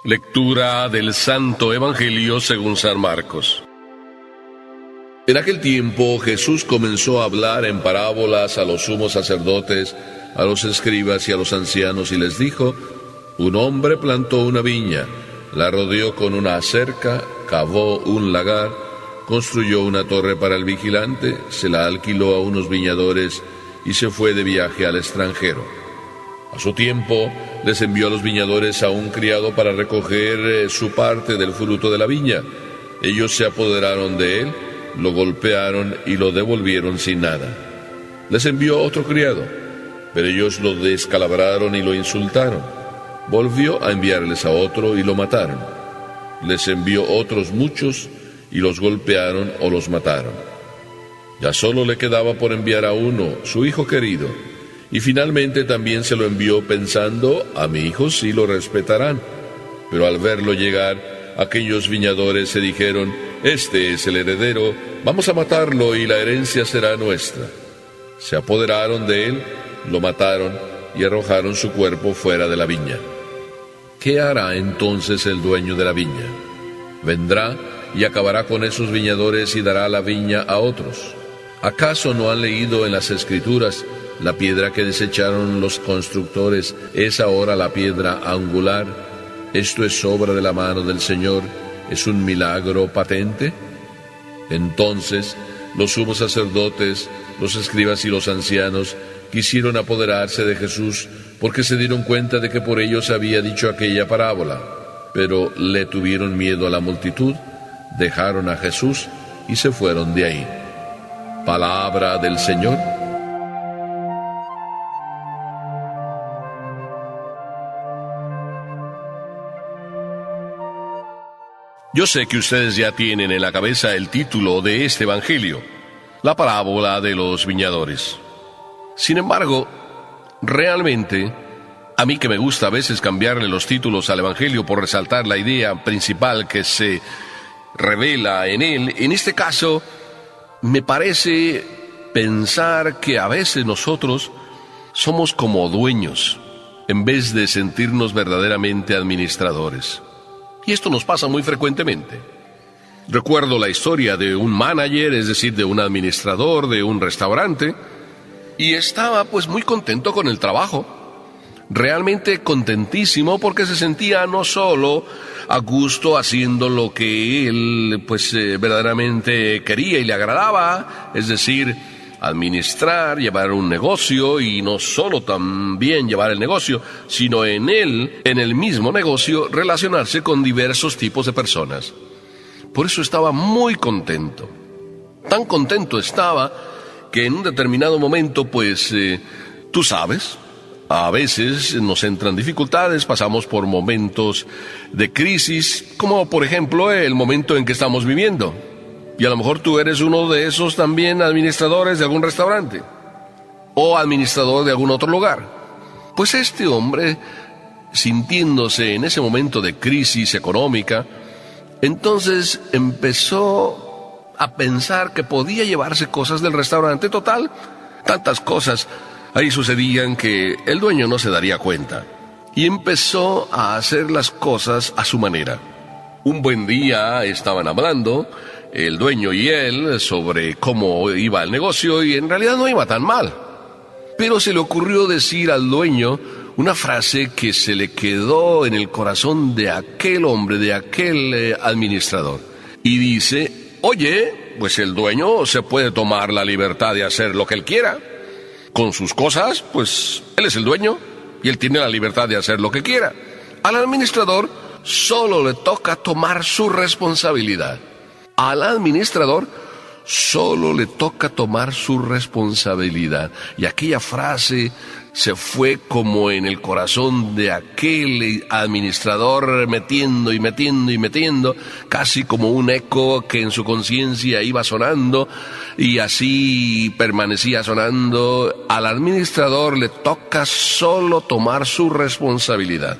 Lectura del Santo Evangelio según San Marcos. En aquel tiempo Jesús comenzó a hablar en parábolas a los sumos sacerdotes, a los escribas y a los ancianos, y les dijo: un hombre plantó una viña, la rodeó con una cerca, cavó un lagar, construyó una torre para el vigilante, se la alquiló a unos viñadores y se fue de viaje al extranjero. A su tiempo, les envió a los viñadores a un criado para recoger su parte del fruto de la viña. Ellos se apoderaron de él, lo golpearon y lo devolvieron sin nada. Les envió otro criado, pero ellos lo descalabraron y lo insultaron. Volvió a enviarles a otro y lo mataron. Les envió otros muchos y los golpearon o los mataron. Ya solo le quedaba por enviar a uno, su hijo querido. Y finalmente también se lo envió pensando: a mi hijo sí lo respetarán. Pero al verlo llegar, aquellos viñadores se dijeron: este es el heredero, vamos a matarlo y la herencia será nuestra. Se apoderaron de él, lo mataron y arrojaron su cuerpo fuera de la viña. ¿Qué hará entonces el dueño de la viña? Vendrá y acabará con esos viñadores y dará la viña a otros. ¿Acaso no han leído en las Escrituras: la piedra que desecharon los constructores es ahora la piedra angular? Esto es obra de la mano del Señor, es un milagro patente. Entonces los sumos sacerdotes, los escribas y los ancianos quisieron apoderarse de Jesús, porque se dieron cuenta de que por ellos había dicho aquella parábola. Pero le tuvieron miedo a la multitud, dejaron a Jesús y se fueron de ahí. Palabra del Señor. Yo sé que ustedes ya tienen en la cabeza el título de este evangelio: la parábola de los viñadores. Sin embargo, realmente, a mí, que me gusta a veces cambiarle los títulos al evangelio por resaltar la idea principal que se revela en él, en este caso, me parece pensar que a veces nosotros somos como dueños, en vez de sentirnos verdaderamente administradores. Y esto nos pasa muy frecuentemente. Recuerdo la historia de un manager, es decir, de un administrador de un restaurante, y estaba pues muy contento con el trabajo. Realmente contentísimo, porque se sentía no solo a gusto haciendo lo que él verdaderamente quería y le agradaba, es decir, administrar, llevar un negocio, y no solo también llevar el negocio, sino en el mismo negocio, relacionarse con diversos tipos de personas. Por eso estaba muy contento. Tan contento estaba que en un determinado momento, tú sabes, a veces nos entran dificultades, pasamos por momentos de crisis, como por ejemplo el momento en que estamos viviendo. Y a lo mejor tú eres uno de esos también administradores de algún restaurante, o administrador de algún otro lugar. Pues este hombre, sintiéndose en ese momento de crisis económica, entonces empezó a pensar que podía llevarse cosas del restaurante. Total, tantas cosas ahí sucedían que el dueño no se daría cuenta. Y empezó a hacer las cosas a su manera. Un buen día estaban hablando el dueño y él sobre cómo iba el negocio, y en realidad no iba tan mal. Pero se le ocurrió decir al dueño una frase que se le quedó en el corazón de aquel hombre, de aquel administrador. Y dice: oye, pues el dueño se puede tomar la libertad de hacer lo que él quiera. Con sus cosas, pues él es el dueño y él tiene la libertad de hacer lo que quiera. Al administrador solo le toca tomar su responsabilidad. Al administrador solo le toca tomar su responsabilidad. Y aquella frase se fue como en el corazón de aquel administrador, metiendo y metiendo y metiendo, casi como un eco que en su conciencia iba sonando, y así permanecía sonando. Al administrador le toca solo tomar su responsabilidad.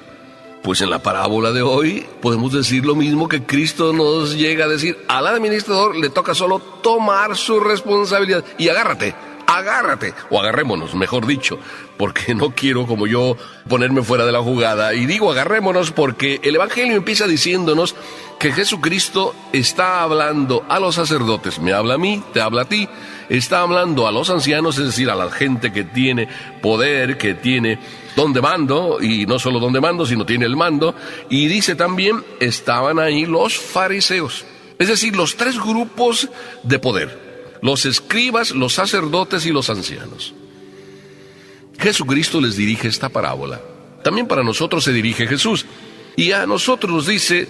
Pues en la parábola de hoy podemos decir lo mismo que Cristo nos llega a decir: al administrador le toca solo tomar su responsabilidad. Y agárrate, agárrate, o agarrémonos, mejor dicho, porque no quiero como yo ponerme fuera de la jugada, y digo agarrémonos porque el Evangelio empieza diciéndonos que Jesucristo está hablando a los sacerdotes, me habla a mí, te habla a ti, está hablando a los ancianos, es decir, a la gente que tiene poder, que tiene don de mando, y no solo don de mando, sino tiene el mando, y dice también, estaban ahí los fariseos, es decir, los tres grupos de poder, los escribas, los sacerdotes y los ancianos. Jesucristo les dirige esta parábola. También para nosotros se dirige Jesús, y a nosotros nos dice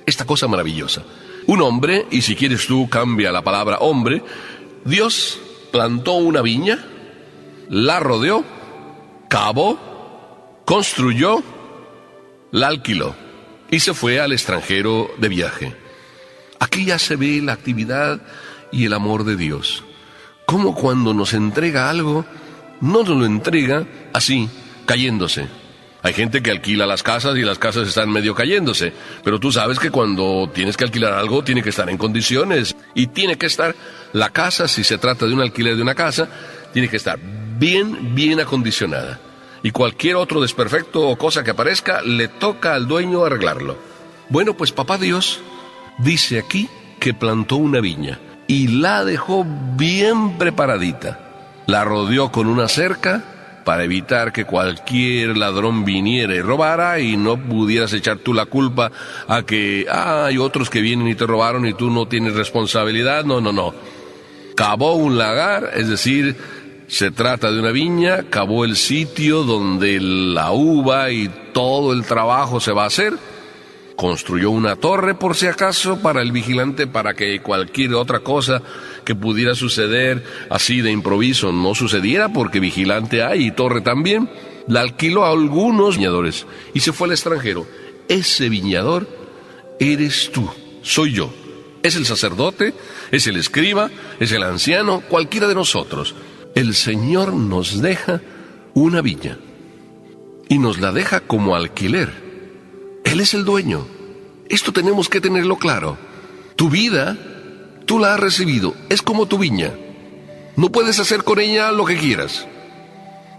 esta cosa maravillosa. Un hombre, y si quieres tú cambia la palabra hombre, Dios plantó una viña, la rodeó, cavó, construyó, la alquiló y se fue al extranjero de viaje. Aquí ya se ve la actividad y el amor de Dios. Como cuando nos entrega algo, no nos lo entrega así, cayéndose. Hay gente que alquila las casas y las casas están medio cayéndose, pero tú sabes que cuando tienes que alquilar algo tiene que estar en condiciones y tiene que estar la casa, si se trata de un alquiler de una casa, tiene que estar bien acondicionada. Y cualquier otro desperfecto o cosa que aparezca, le toca al dueño arreglarlo. Bueno, pues Papá Dios dice aquí que plantó una viña y la dejó bien preparadita. La rodeó con una cerca para evitar que cualquier ladrón viniera y robara y no pudieras echar tú la culpa a que hay otros que vienen y te robaron y tú no tienes responsabilidad. No. Cavó un lagar, es decir, se trata de una viña, cavó el sitio donde la uva y todo el trabajo se va a hacer. Construyó una torre por si acaso para el vigilante, para que cualquier otra cosa que pudiera suceder así de improviso no sucediera, porque vigilante hay y torre también. La alquiló a algunos viñadores y se fue al extranjero. Ese viñador eres tú, soy yo. Es el sacerdote, es el escriba, es el anciano, cualquiera de nosotros. El Señor nos deja una viña y nos la deja como alquiler. Él es el dueño. Esto tenemos que tenerlo claro. Tu vida, tú la has recibido. Es como tu viña. No puedes hacer con ella lo que quieras.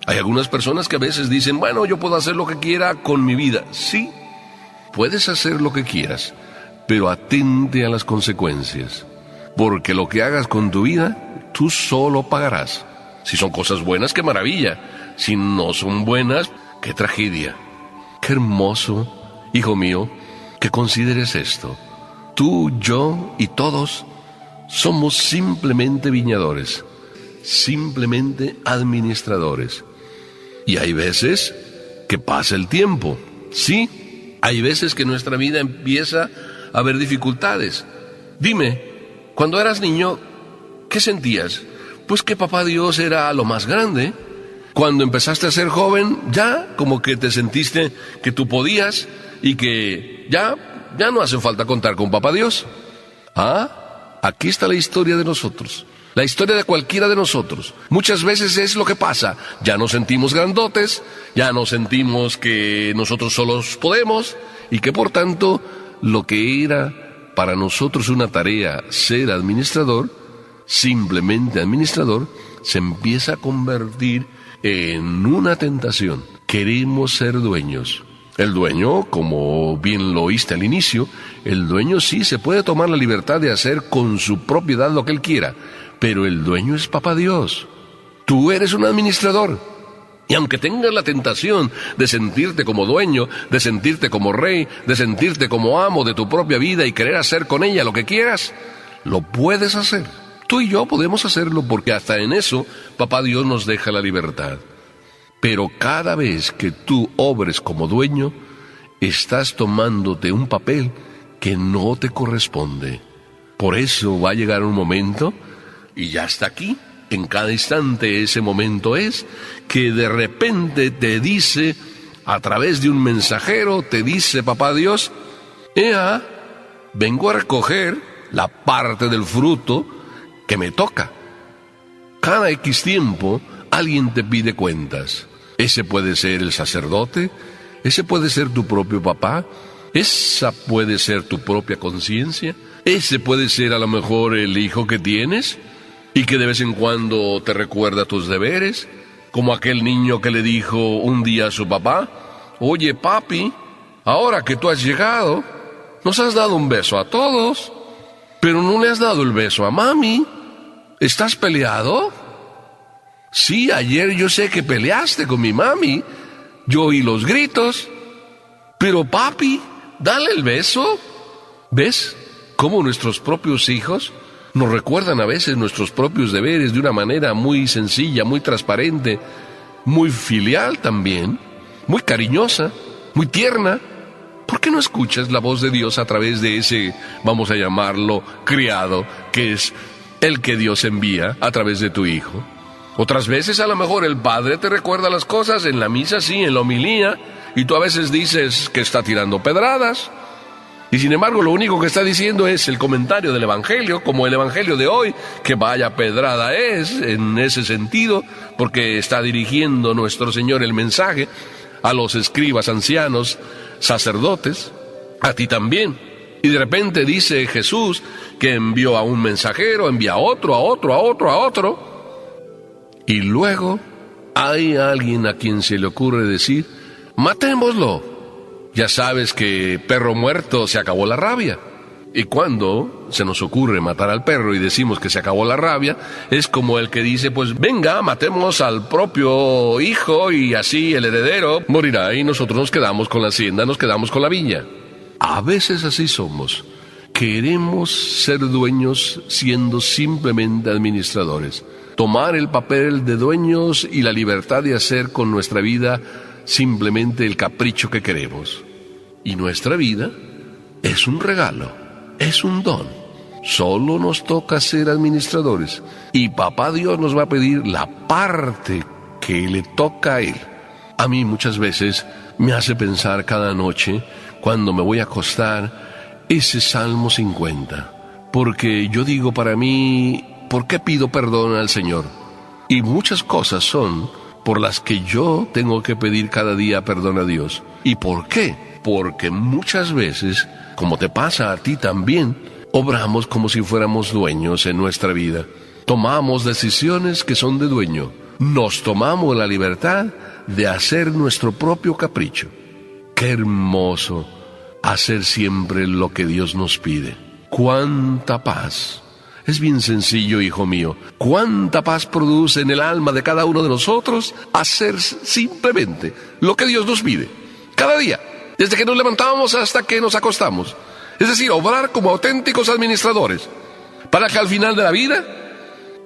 Hay algunas personas que a veces dicen, bueno, yo puedo hacer lo que quiera con mi vida. Sí, puedes hacer lo que quieras, pero atente a las consecuencias. Porque lo que hagas con tu vida, tú solo pagarás. Si son cosas buenas, qué maravilla. Si no son buenas, qué tragedia. Qué hermoso, hijo mío, que consideres esto. Tú, yo y todos somos simplemente viñadores, simplemente administradores. Y hay veces que pasa el tiempo, sí, hay veces que nuestra vida empieza a haber dificultades. Dime, cuando eras niño, ¿qué sentías? Pues que Papá Dios era lo más grande. Cuando empezaste a ser joven, ya como que te sentiste que tú podías y que ya no hace falta contar con Papá Dios. Aquí está la historia de nosotros, la historia de cualquiera de nosotros. Muchas veces es lo que pasa, ya nos sentimos grandotes, ya nos sentimos que nosotros solos podemos y que por tanto lo que era para nosotros una tarea ser administrador, simplemente administrador, se empieza a convertir en una tentación. Queremos ser dueños. El dueño, como bien lo oíste al inicio, el dueño sí se puede tomar la libertad de hacer con su propiedad lo que él quiera, pero el dueño es Papá Dios. Tú eres un administrador. Y aunque tengas la tentación de sentirte como dueño, de sentirte como rey, de sentirte como amo de tu propia vida y querer hacer con ella lo que quieras, lo puedes hacer. Tú y yo podemos hacerlo porque hasta en eso Papá Dios nos deja la libertad. Pero cada vez que tú obres como dueño, estás tomándote un papel que no te corresponde. Por eso va a llegar un momento, y ya está aquí, en cada instante ese momento es, que de repente te dice, a través de un mensajero, te dice Papá Dios, vengo a recoger la parte del fruto que me toca. Cada X tiempo alguien te pide cuentas. Ese puede ser el sacerdote, ese puede ser tu propio papá, esa puede ser tu propia conciencia, ese puede ser a lo mejor el hijo que tienes, y que de vez en cuando te recuerda tus deberes, como aquel niño que le dijo un día a su papá: oye, papi, ahora que tú has llegado, nos has dado un beso a todos, pero no le has dado el beso a mami. ¿Estás peleado? Sí, ayer yo sé que peleaste con mi mami. Yo oí los gritos. Pero papi, dale el beso. ¿Ves cómo nuestros propios hijos nos recuerdan a veces nuestros propios deberes de una manera muy sencilla, muy transparente, muy filial también, muy cariñosa, muy tierna? ¿Por qué no escuchas la voz de Dios a través de ese, vamos a llamarlo, criado, que es el que Dios envía a través de tu hijo? Otras veces a lo mejor el padre te recuerda las cosas en la misa, sí, en la homilía, y tú a veces dices que está tirando pedradas, y sin embargo lo único que está diciendo es el comentario del Evangelio, como el Evangelio de hoy, que vaya pedrada es, en ese sentido, porque está dirigiendo nuestro Señor el mensaje a los escribas, ancianos, sacerdotes, a ti también. Y de repente dice Jesús que envió a un mensajero, envía a otro, a otro, a otro, a otro. Y luego hay alguien a quien se le ocurre decir: matémoslo. Ya sabes que perro muerto se acabó la rabia. Y cuando se nos ocurre matar al perro y decimos que se acabó la rabia, es como el que dice: pues venga, matemos al propio hijo y así el heredero morirá y nosotros nos quedamos con la hacienda, nos quedamos con la viña. A veces así somos. Queremos ser dueños siendo simplemente administradores. Tomar el papel de dueños y la libertad de hacer con nuestra vida simplemente el capricho que queremos. Y nuestra vida es un regalo, es un don. Solo nos toca ser administradores. Y Papá Dios nos va a pedir la parte que le toca a Él. A mí muchas veces me hace pensar cada noche, cuando me voy a acostar, ese Salmo 50. Porque yo digo para mí: ¿por qué pido perdón al Señor? Y muchas cosas son por las que yo tengo que pedir cada día perdón a Dios. ¿Y por qué? Porque muchas veces, como te pasa a ti también, obramos como si fuéramos dueños en nuestra vida. Tomamos decisiones que son de dueño. Nos tomamos la libertad de hacer nuestro propio capricho. Qué hermoso hacer siempre lo que Dios nos pide. ¡Cuánta paz! Es bien sencillo, hijo mío. ¿Cuánta paz produce en el alma de cada uno de nosotros hacer simplemente lo que Dios nos pide? Cada día, desde que nos levantamos hasta que nos acostamos. Es decir, obrar como auténticos administradores, para que al final de la vida,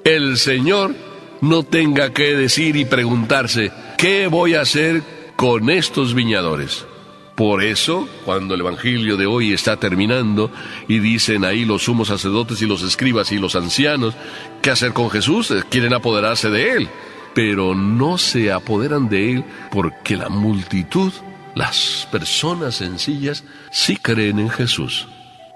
el Señor no tenga que decir y preguntarse: ¿qué voy a hacer con estos viñadores? Por eso, cuando el Evangelio de hoy está terminando y dicen ahí los sumos sacerdotes y los escribas y los ancianos, ¿qué hacer con Jesús? Quieren apoderarse de Él, pero no se apoderan de Él porque la multitud, las personas sencillas, sí creen en Jesús.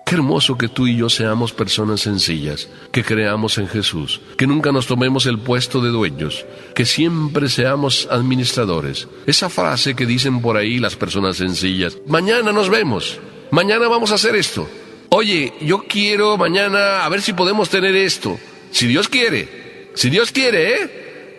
Qué hermoso que tú y yo seamos personas sencillas, que creamos en Jesús, que nunca nos tomemos el puesto de dueños, que siempre seamos administradores. Esa frase que dicen por ahí las personas sencillas: mañana nos vemos, mañana vamos a hacer esto. Oye, yo quiero mañana a ver si podemos tener esto. Si Dios quiere,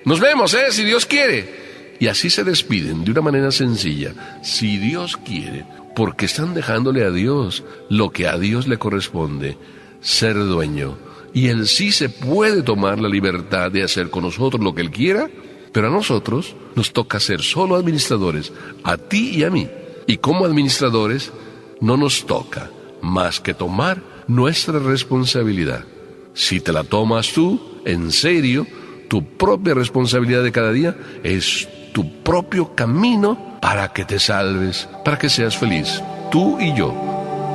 nos vemos, si Dios quiere. Y así se despiden de una manera sencilla: si Dios quiere. Porque están dejándole a Dios lo que a Dios le corresponde, ser dueño. Y Él sí se puede tomar la libertad de hacer con nosotros lo que Él quiera, pero a nosotros nos toca ser solo administradores, a ti y a mí. Y como administradores no nos toca más que tomar nuestra responsabilidad. Si te la tomas tú, en serio, tu propia responsabilidad de cada día es tu propio camino para que te salves, para que seas feliz, tú y yo.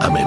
Amén.